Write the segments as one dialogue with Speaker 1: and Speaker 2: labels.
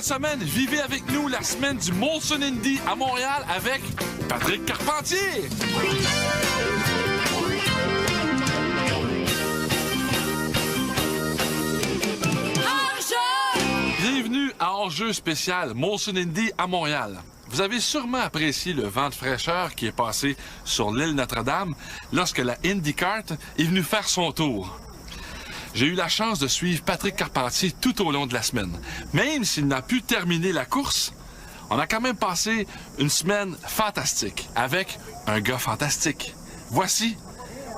Speaker 1: cette semaine, vivez avec nous la semaine du Molson Indie à Montréal avec Patrick Carpentier. Bienvenue à Enjeu spécial Molson Indie à Montréal. Vous avez sûrement apprécié le vent de fraîcheur qui est passé sur l'île Notre-Dame lorsque la IndyCar est venue faire son tour. J'ai eu la chance de suivre Patrick Carpentier tout au long de la semaine. Même s'il n'a pu terminer la course, on a quand même passé une semaine fantastique avec un gars fantastique. Voici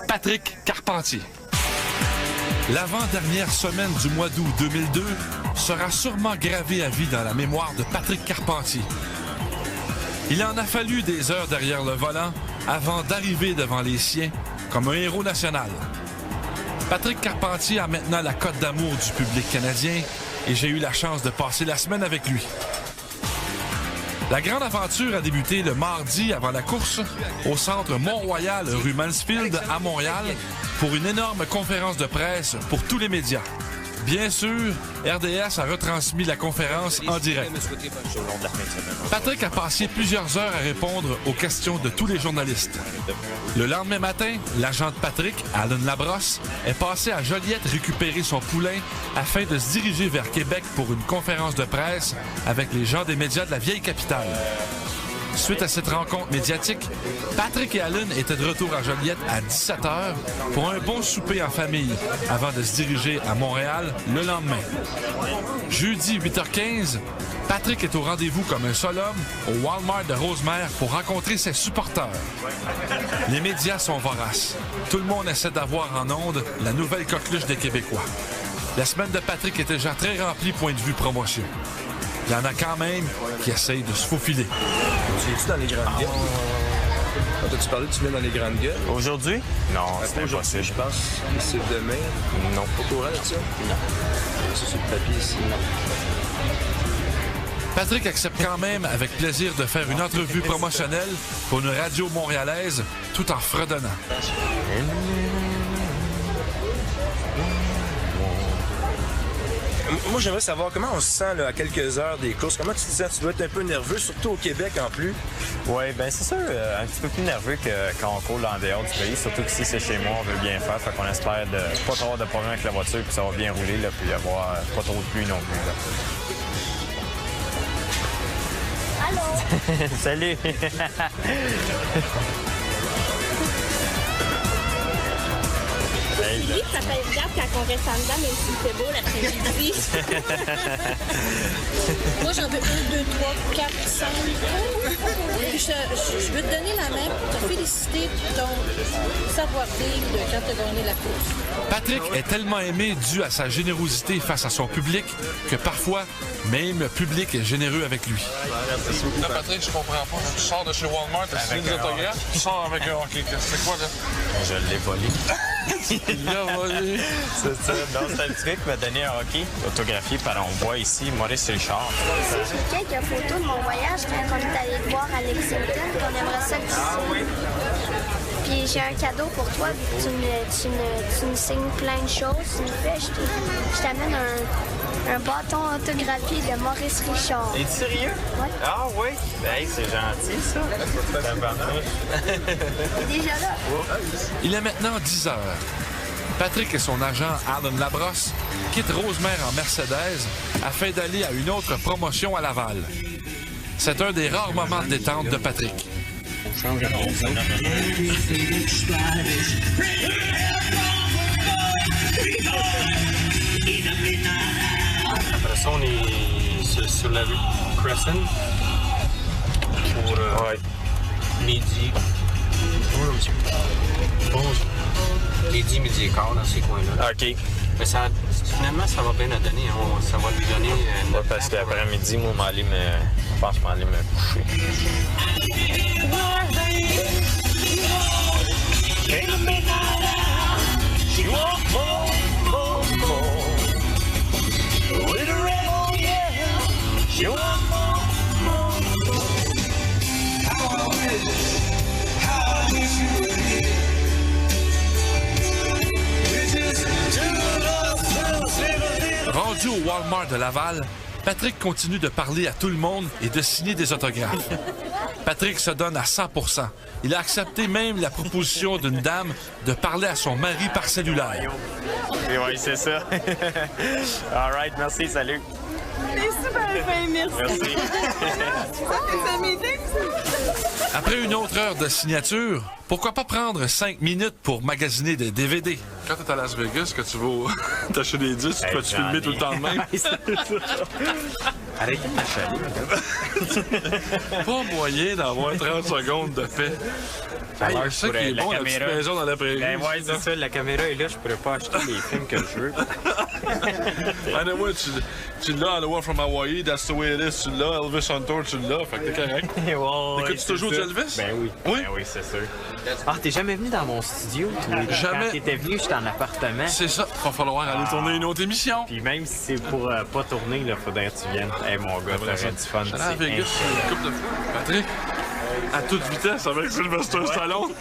Speaker 1: Patrick Carpentier. L'avant-dernière semaine du mois d'août 2002 sera sûrement gravée à vie dans la mémoire de Patrick Carpentier. Il en a fallu des heures derrière le volant avant d'arriver devant les siens comme un héros national. Patrick Carpentier a maintenant la cote d'amour du public canadien et j'ai eu la chance de passer la semaine avec lui. La grande aventure a débuté le mardi avant la course au centre Mont-Royal, rue Mansfield, à Montréal, pour une énorme conférence de presse pour tous les médias. Bien sûr, RDS a retransmis la conférence en direct. Patrick a passé plusieurs heures à répondre aux questions de tous les journalistes. Le lendemain matin, l'agent de Patrick, Alan Labrosse, est passé à Joliette récupérer son poulain afin de se diriger vers Québec pour une conférence de presse avec les gens des médias de la vieille capitale. Suite à cette rencontre médiatique, Patrick et Alan étaient de retour à Joliette à 17h pour un bon souper en famille avant de se diriger à Montréal le lendemain. Jeudi 8h15, Patrick est au rendez-vous comme un seul homme au Walmart de Rosemère pour rencontrer ses supporters. Les médias sont voraces. Tout le monde essaie d'avoir en ondes la nouvelle coqueluche des Québécois. La semaine de Patrick est déjà très remplie point de vue promotion. Il y en a quand même qui essayent de se faufiler.
Speaker 2: Tu viens-tu dans les grandes gueules? T'as-tu parlé que tu viens dans les grandes gueules?
Speaker 3: Aujourd'hui? Non, c'est impossible.
Speaker 2: Je pense que c'est demain.
Speaker 3: Non.
Speaker 2: Au courant de ça? Non. C'est sur le papier ici. Non.
Speaker 1: Patrick accepte quand même avec plaisir de faire une entrevue promotionnelle pour une radio montréalaise tout en fredonnant.
Speaker 2: Moi, j'aimerais savoir comment on se sent là, à quelques heures des courses. Comment tu te sens? Tu dois être un peu nerveux, surtout au Québec en plus.
Speaker 3: Oui, bien c'est sûr, un petit peu plus nerveux que quand on court en dehors du pays. Surtout qu'ici, c'est chez moi, on veut bien faire. Fait qu'on espère de pas trop avoir de problème avec la voiture, puis ça va bien rouler, là, puis avoir pas trop de pluie non plus. Là.
Speaker 4: Allô?
Speaker 3: Salut!
Speaker 4: Oui, ça fait évident quand on reste en dedans, même s'il fait beau l'après-midi. Moi, j'en veux 1, 2, 3, 4, 5. Je veux te donner la main pour te féliciter de ton savoir-vivre de quand tu as gagné la course.
Speaker 1: Patrick est tellement aimé dû à sa générosité face à son public que parfois, même le public est généreux avec lui.
Speaker 5: Là, Patrick, je comprends pas. Tu sors de chez Walmart, tu as signé des autographes, tu sors avec un hockey. C'est quoi, là?
Speaker 3: Je l'ai volé.
Speaker 1: Il l'a volé.
Speaker 3: C'est ça. Non, c'est un truc qui m'a donné un hockey autographié par, on voit ici, Maurice Richard.
Speaker 4: J'ai quelques photos de mon voyage quand on est allé le voir à Lexington, qu'on aimerait ça glisser. Puis j'ai un cadeau pour toi, vu que tu me signes plein de choses. Tu me fais, je t'amène un bâton autographié de Maurice Richard.
Speaker 3: Es-tu sérieux?
Speaker 4: Oui.
Speaker 3: Ah oui? Hey, c'est gentil, ça.
Speaker 4: Il est déjà là.
Speaker 1: Il est maintenant 10 heures. Patrick et son agent Alan Labrosse quittent Rosemère en Mercedes afin d'aller à une autre promotion à Laval. C'est un des rares moments de détente de Patrick.
Speaker 6: Après ça, on est sur la rue Crescent pour midi. Bonjour, monsieur. Bonjour. Midi et quart dans ces coins-là.
Speaker 3: OK.
Speaker 6: Mais ça, finalement, ça va bien nous donner. Ça va lui donner...
Speaker 3: Parce qu'après-midi, moi, je pense que je m'allais me coucher.
Speaker 1: Rendu au Walmart de Laval, Patrick continue de parler à tout le monde et de signer des autographes. Patrick se donne à 100%. Il a accepté même la proposition d'une dame de parler à son mari par cellulaire.
Speaker 3: Et oui, c'est ça. All right, merci, salut.
Speaker 7: T'es super fin, merci.
Speaker 3: Merci.
Speaker 7: C'est meeting, ça?
Speaker 1: Après une autre heure de signature, pourquoi pas prendre 5 minutes pour magasiner des DVD?
Speaker 5: Quand t'es à Las Vegas, que tu vas t'acheter des disques, tu peux te filmer tout le temps de même.
Speaker 3: Arrêtez de m'achaler.
Speaker 5: Pas moyen d'avoir 30 secondes de paix.
Speaker 3: Hey,
Speaker 5: C'est ça qui est bon, la petite maison dans la prairie.
Speaker 3: Ben ouais, c'est ça, la caméra est là, je pourrais pas acheter les films que je veux.
Speaker 5: Anyway, tu l'as, The One from Hawaii, That's the way it is, tu l'as, Elvis on Tour, tu l'as, fait que t'es correct. T'écoutes-tu toujours du Elvis?
Speaker 3: Ben oui.
Speaker 5: Oui?
Speaker 3: Ben oui, c'est sûr. Ah, t'es jamais venu dans mon studio, toi?
Speaker 1: Jamais.
Speaker 3: Quand t'étais venu, j'étais en appartement.
Speaker 1: C'est ça.
Speaker 5: Va falloir aller tourner une autre émission.
Speaker 3: Puis même si c'est pour pas tourner, il faudrait que tu viennes. Hey, mon gars, t'aurais du fun.
Speaker 5: J'allais à Vegas une couple de fois. Patrick, à toute vitesse avec Sylvester Stallone.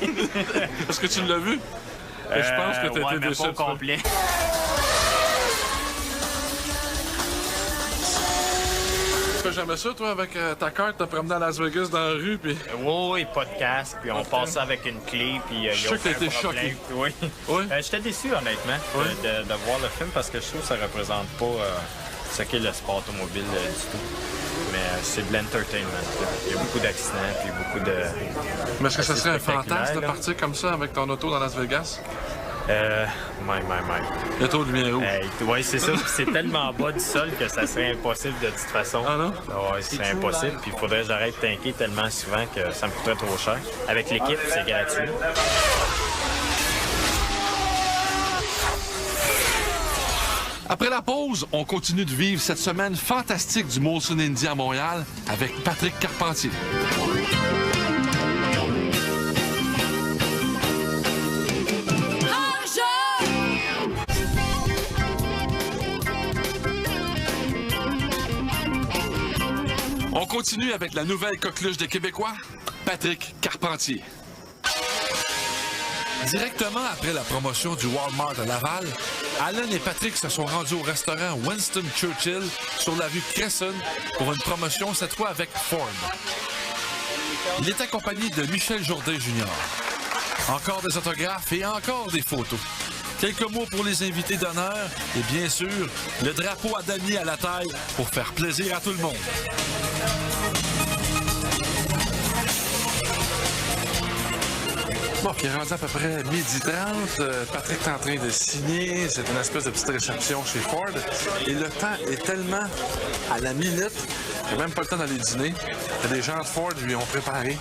Speaker 5: Est-ce que tu l'as vu? Et je pense que t'étais
Speaker 3: ouais, mais
Speaker 5: déçu.
Speaker 3: pas au complet.
Speaker 5: Tu fais jamais ça, toi, avec ta carte, te promener à Las Vegas dans la rue, puis...
Speaker 3: Oui, pas de casque, puis on passe ça avec une clé, puis
Speaker 5: Je suis sûr que t'as été choqué.
Speaker 3: Oui.
Speaker 5: Oui?
Speaker 3: J'étais déçu, honnêtement, de voir le film, parce que je trouve que ça représente pas ce qu'est le sport automobile du tout. Mais c'est de l'entertainment. Il y a beaucoup d'accidents, puis beaucoup de...
Speaker 5: Mais est-ce que ça serait un
Speaker 3: spectaculaire,
Speaker 5: fantasme de
Speaker 3: là.
Speaker 5: partir comme ça avec ton auto dans Las Vegas?
Speaker 3: My.
Speaker 5: Le taux de lumière rouge.
Speaker 3: Oui, c'est ça. Puis c'est tellement bas du sol que ça serait impossible de toute façon.
Speaker 5: Ah non?
Speaker 3: Oui, c'est impossible. Puis il faudrait que j'arrête de tanker tellement souvent que ça me coûterait trop cher. Avec l'équipe, c'est gratuit.
Speaker 1: Après la pause, on continue de vivre cette semaine fantastique du Molson Indy à Montréal avec Patrick Carpentier. On continue avec la nouvelle coqueluche des Québécois, Patrick Carpentier. Directement après la promotion du Walmart à Laval, Alan et Patrick se sont rendus au restaurant Winston Churchill sur la rue Cresson pour une promotion cette fois avec Ford. Il est accompagné de Michel Jourdain Jr. Encore des autographes et encore des photos. Quelques mots pour les invités d'honneur et bien sûr, le drapeau à damier à la taille pour faire plaisir à tout le monde.
Speaker 5: Bon, puis il est rendu à peu près 12h30. Patrick est en train de signer. C'est une espèce de petite réception chez Ford. Et le temps est tellement à la minute qu'il n'a même pas le temps d'aller dîner. Il y a des gens de Ford lui ont préparé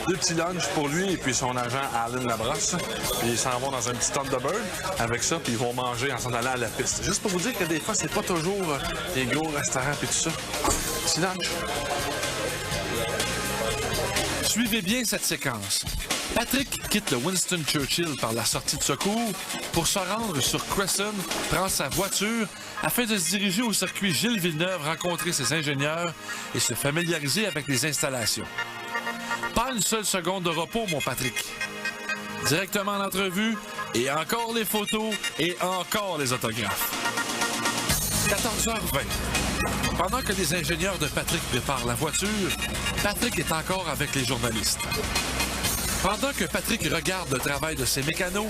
Speaker 5: 2 petits lunchs pour lui et puis son agent Alan Labrosse. Puis ils s'en vont dans un petit Thunderbird avec ça, puis ils vont manger en s'en allant à la piste. Juste pour vous dire que des fois, c'est pas toujours des gros restaurants et tout ça. Petit lunch.
Speaker 1: Suivez bien cette séquence. Patrick quitte le Winston Churchill par la sortie de secours pour se rendre sur Cresson, prend sa voiture afin de se diriger au circuit Gilles Villeneuve, rencontrer ses ingénieurs et se familiariser avec les installations. Pas une seule seconde de repos, mon Patrick. Directement en entrevue, et encore les photos, et encore les autographes. 14h20. Pendant que les ingénieurs de Patrick préparent la voiture, Patrick est encore avec les journalistes. Pendant que Patrick regarde le travail de ses mécanos,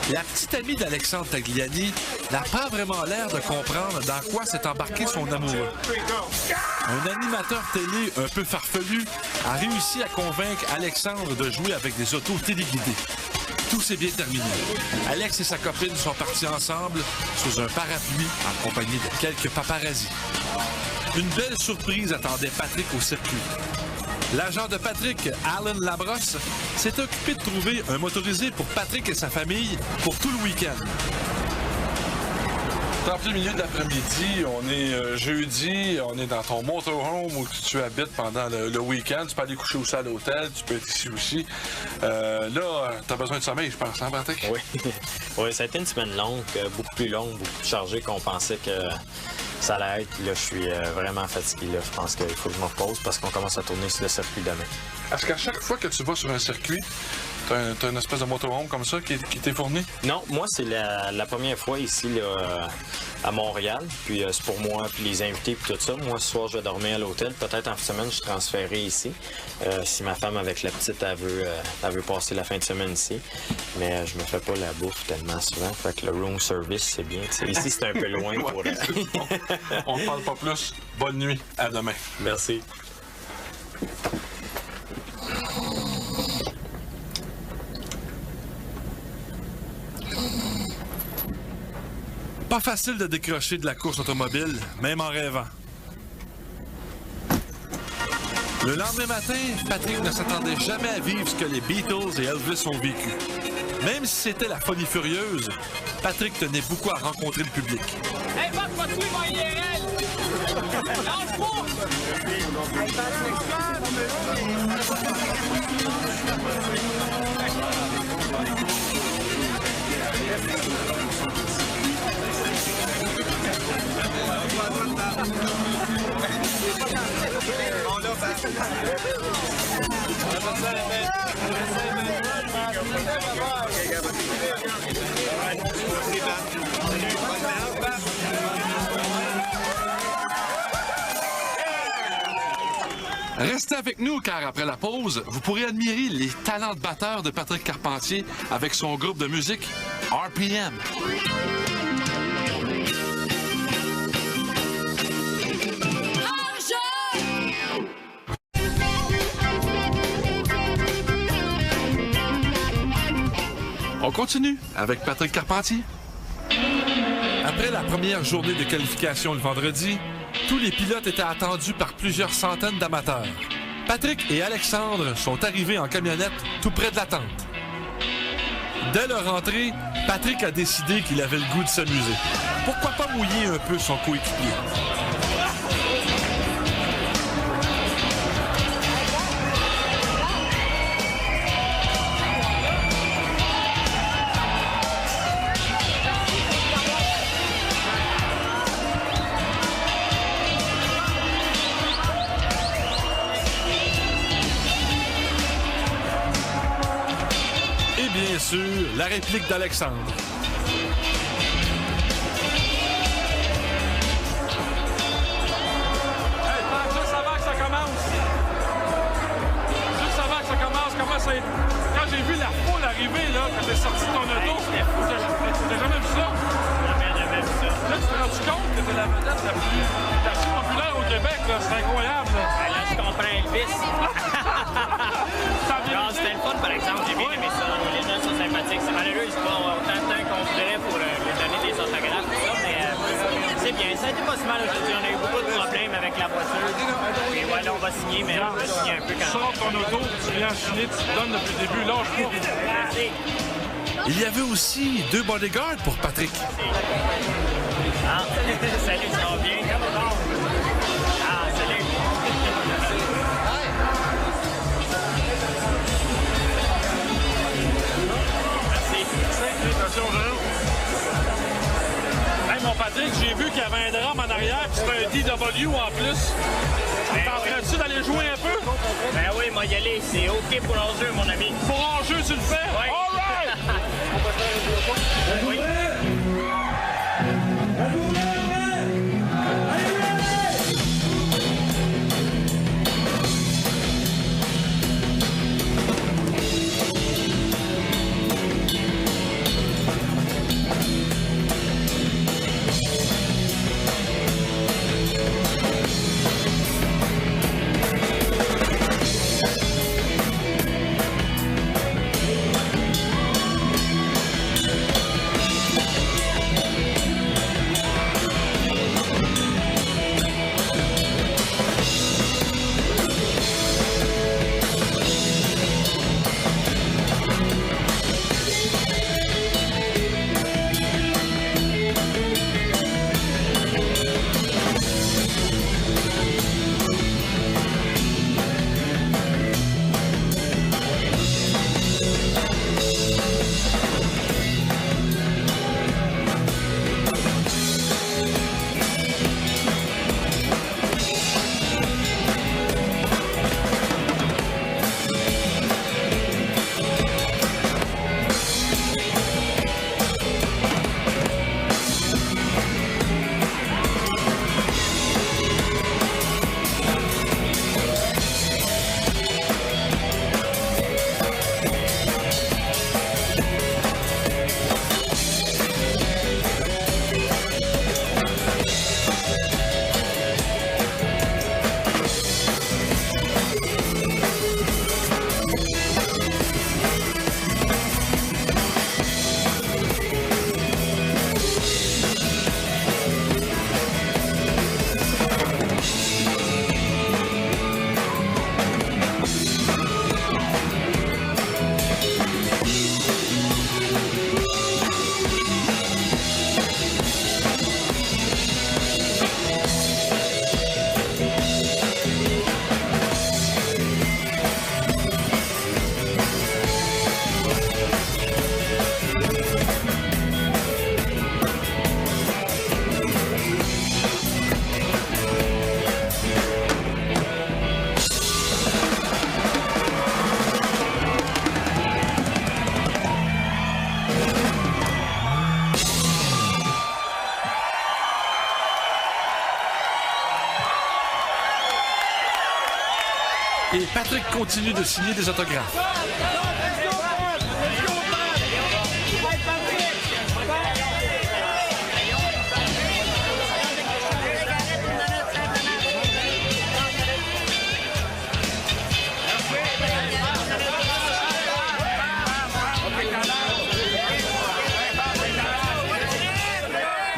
Speaker 1: la petite amie d'Alexandre Tagliani n'a pas vraiment l'air de comprendre dans quoi s'est embarqué son amoureux. Un animateur télé un peu farfelu a réussi à convaincre Alexandre de jouer avec des autos téléguidées. Tout s'est bien terminé. Alex et sa copine sont partis ensemble sous un parapluie en compagnie de quelques paparazzis. Une belle surprise attendait Patrick au circuit. L'agent de Patrick, Alan Labrosse, s'est occupé de trouver un motorisé pour Patrick et sa famille pour tout le week-end.
Speaker 5: En plein milieu de l'après-midi, on est jeudi, on est dans ton motorhome où tu habites pendant le week-end. Tu peux aller coucher aussi à l'hôtel, tu peux être ici aussi. Là, tu as besoin de sommeil, je pense, hein, Patrick?
Speaker 3: Oui, ça a été une semaine longue, beaucoup plus longue, beaucoup plus chargée qu'on pensait que ça allait être. Là, je suis vraiment fatigué. Là. Je pense qu'il faut que je me repose parce qu'on commence à tourner sur le circuit demain.
Speaker 5: Est-ce qu'à chaque fois que tu vas sur un circuit, t'as une espèce de motorhome comme ça qui t'est fourni?
Speaker 3: Non, moi, c'est la première fois ici là, à Montréal. Puis c'est pour moi, puis les invités, puis tout ça. Moi, ce soir, je vais dormir à l'hôtel. Peut-être en fin de semaine, je suis transféré ici. Si ma femme, avec la petite, elle veut passer la fin de semaine ici. Mais je me fais pas la bouffe tellement souvent. Fait que le room service, c'est bien. T'sais. Ici, c'est un peu loin pour...
Speaker 5: On ne parle pas plus. Bonne nuit. À demain.
Speaker 3: Merci.
Speaker 1: Pas facile de décrocher de la course automobile, même en rêvant. Le lendemain matin, Patrick ne s'attendait jamais à vivre ce que les Beatles et Elvis ont vécu. Même si c'était la folie furieuse, Patrick tenait beaucoup à rencontrer le public.
Speaker 8: Hey, Bob, va tuer mon IRL! Lâche pas!
Speaker 1: Restez avec nous car après la pause, vous pourrez admirer les talents de batteur de Patrick Carpentier avec son groupe de musique RPM. On continue avec Patrick Carpentier. Après la première journée de qualification le vendredi, tous les pilotes étaient attendus par plusieurs centaines d'amateurs. Patrick et Alexandre sont arrivés en camionnette tout près de la tente. Dès leur entrée, Patrick a décidé qu'il avait le goût de s'amuser. Pourquoi pas mouiller un peu son coéquipier? Bien sûr, la réplique d'Alexandre.
Speaker 9: Hey, juste avant que ça commence. Juste avant que ça commence, comment ça... Quand j'ai vu la foule arriver, là, quand t'es sorti de ton auto, t'as jamais vu ça? Jamais vu ça. Là, tu t'es rendu compte que t'es la vedette la plus populaire au Québec, là. C'est incroyable, là.
Speaker 6: Là, je comprends Elvis. C'était le fun, par exemple. J'ai bien aimé ça. Les gens sont sympathiques. C'est malheureux, c'est pas autant de temps qu'on voudrait pour leur donner des autographes, tout ça, mais c'est bien. Ça a été pas si mal aujourd'hui. On a eu beaucoup de problèmes avec la voiture. Et ouais, là, on va signer, mais on va signer un peu quand même.
Speaker 9: Sors ton auto, tu viens chiner, tu te donnes depuis le début. Lâche pas.
Speaker 6: Merci.
Speaker 1: Il y avait aussi 2 bodyguards pour Patrick.
Speaker 6: Ah, salut, ça va bien? Ah, salut.
Speaker 9: Hey, mon Patrick, j'ai vu qu'il y avait un drame en arrière, puis c'était un DW en plus. T'en d'aller jouer un peu?
Speaker 6: Ben oui, moi y aller, c'est OK pour l'enjeu, mon ami.
Speaker 9: Pour l'enjeu, tu le fais?
Speaker 6: Oui.
Speaker 9: All right!
Speaker 6: Oui.
Speaker 1: Patrick continue de signer des autographes.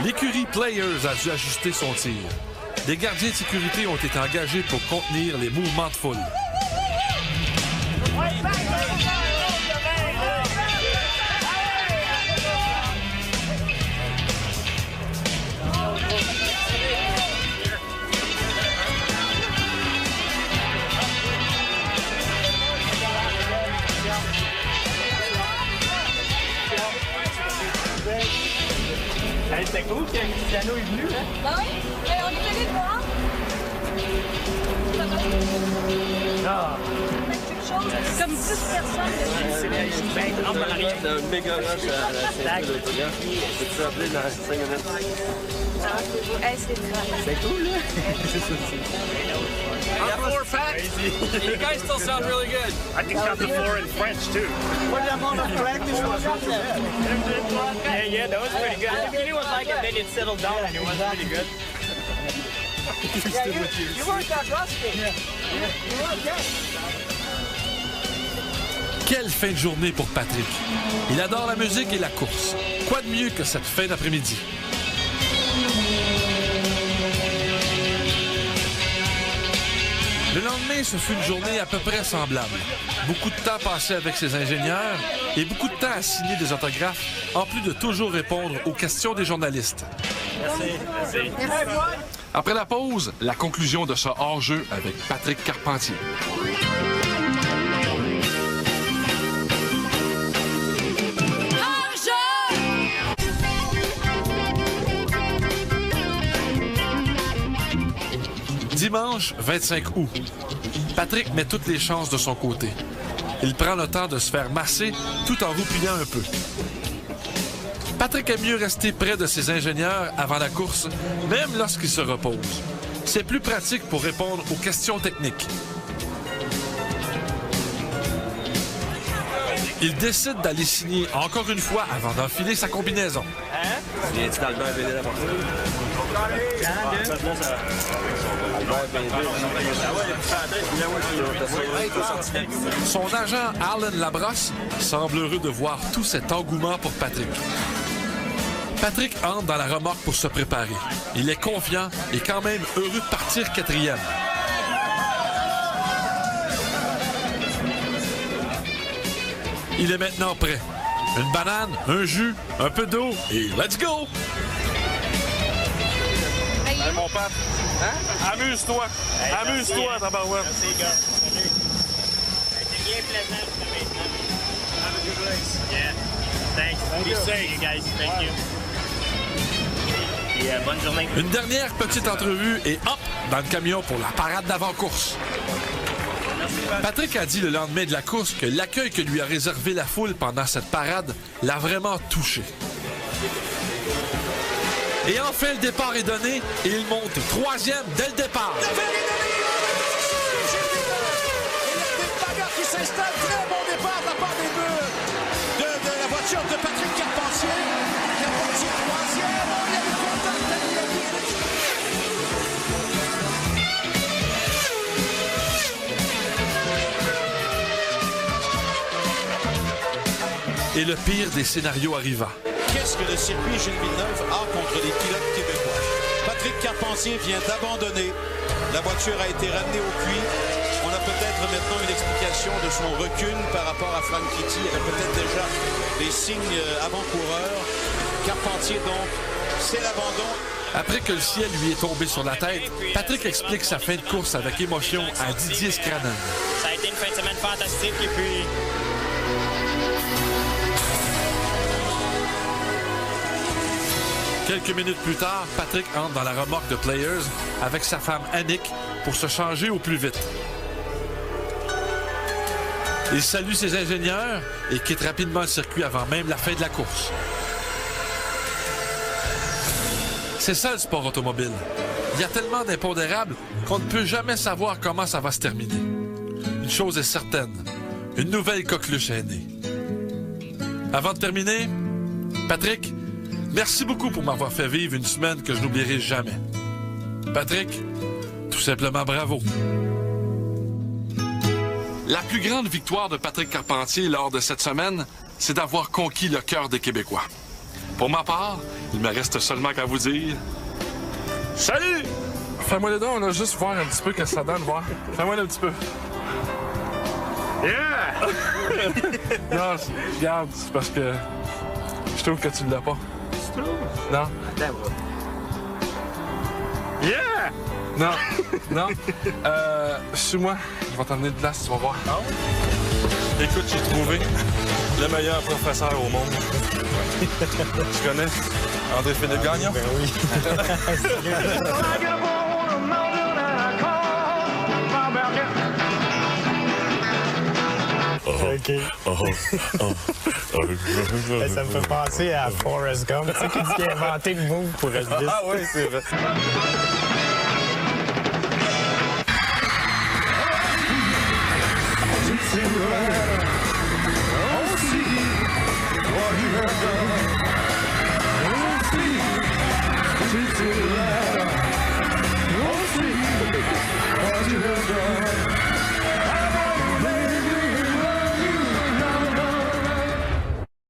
Speaker 1: L'écurie Players a dû ajuster son tir. Des gardiens de sécurité ont été engagés pour contenir les mouvements de foule.
Speaker 6: C'était cool que Cristiano est venu, hein?
Speaker 7: Ben oui, on est allé le voir.
Speaker 6: Ah!
Speaker 7: Quelque chose, comme 10 personnes.
Speaker 6: C'est une rampe en arrière.
Speaker 10: C'est un méga rush à la ceinture de l'autographe. Peux-tu appeler dans 5 minutes?
Speaker 7: Hey, c'est très
Speaker 6: C'est cool, là?
Speaker 8: On the floor, Pat. You guys still sound really good.
Speaker 6: I can count the floor in French, too.
Speaker 8: What amount of practice was that?
Speaker 6: Yeah, that was pretty good. The beginning was like, and then it settled down, and it was pretty good.
Speaker 8: You weren't that rusty. Yeah. You weren't that.
Speaker 1: Quelle fin de journée pour Patrick. Il adore la musique et la course. Quoi de mieux que cette fin d'après-midi? Le lendemain, ce fut une journée à peu près semblable. Beaucoup de temps passé avec ses ingénieurs et beaucoup de temps à signer des autographes, en plus de toujours répondre aux questions des journalistes.
Speaker 6: Merci.
Speaker 1: Après la pause, la conclusion de ce hors-jeu avec Patrick Carpentier. Dimanche 25 août. Patrick met toutes les chances de son côté. Il prend le temps de se faire masser tout en roupillant un peu. Patrick aime mieux rester près de ses ingénieurs avant la course, même lorsqu'il se repose. C'est plus pratique pour répondre aux questions techniques. Il décide d'aller signer encore une fois avant d'enfiler sa combinaison.
Speaker 10: Viens-tu dans le bain BD d'abord?
Speaker 1: Son agent Alan Labrosse semble heureux de voir tout cet engouement pour Patrick. Patrick entre dans la remorque pour se préparer. Il est confiant et quand même heureux de partir quatrième. Il est maintenant prêt. Une banane, un jus, un peu d'eau et let's go!
Speaker 9: Hey, mon père. Hein? Amuse-toi.
Speaker 6: Hey,
Speaker 9: Amuse-toi, tabarouette.
Speaker 6: Merci, gars. Salut. C'était bien plaisant, maintenant. Have a good race. Yeah. Thanks. Be safe, you guys. Thank you. Et bonne journée.
Speaker 1: Une dernière petite entrevue et hop, dans le camion pour la parade d'avant-course. Patrick a dit le lendemain de la course que l'accueil que lui a réservé la foule pendant cette parade l'a vraiment touché. Et enfin, le départ est donné et il monte troisième dès le départ.
Speaker 11: Et la bagarre qui s'installe, très bon départ de la part des deux de la voiture de Patrick Carpentier. Carpentier troisième, on y a eu contact avec
Speaker 1: Et le pire des scénarios arriva.
Speaker 11: Qu'est-ce que le circuit Gilles Villeneuve a contre les pilotes québécois? Patrick Carpentier vient d'abandonner. La voiture a été ramenée au puits. On a peut-être maintenant une explication de son recul par rapport à Frank Kitty. Il y a peut-être déjà des signes avant-coureurs. Carpentier, donc, c'est l'abandon.
Speaker 1: Après que le ciel lui est tombé sur la tête, Patrick explique sa fin de course avec émotion à Didier Scranen.
Speaker 6: Ça a été une fin de semaine fantastique et puis...
Speaker 1: Quelques minutes plus tard, Patrick entre dans la remorque de Players avec sa femme Annick pour se changer au plus vite. Il salue ses ingénieurs et quitte rapidement le circuit avant même la fin de la course. C'est ça le sport automobile. Il y a tellement d'impondérables qu'on ne peut jamais savoir comment ça va se terminer. une chose est certaine, une nouvelle coqueluche est née. Avant de terminer, Patrick, merci beaucoup pour m'avoir fait vivre une semaine que je n'oublierai jamais. Patrick, tout simplement bravo. La plus grande victoire de Patrick Carpentier lors de cette semaine, c'est d'avoir conquis le cœur des Québécois. Pour ma part, il me reste seulement qu'à vous dire... Salut!
Speaker 9: Fais-moi les dons, là, juste voir un petit peu qu'est-ce que ça donne, voir. Fais-moi un petit peu. Yeah! Non, regarde, c'est parce que je trouve que tu l'as pas. Tu trouves? Non. Yeah! Non, non. Suis-moi, je vais t'emmener de place, tu vas voir. Écoute, j'ai trouvé le meilleur professeur au monde. Tu connais André-Philippe Gagnon?
Speaker 10: Ben oui. OK. Ça me fait penser à Forrest Gump, tu sais, qui dit qu'il a inventé le move pour Elvis.
Speaker 2: Ah oui, c'est vrai.
Speaker 12: Oh,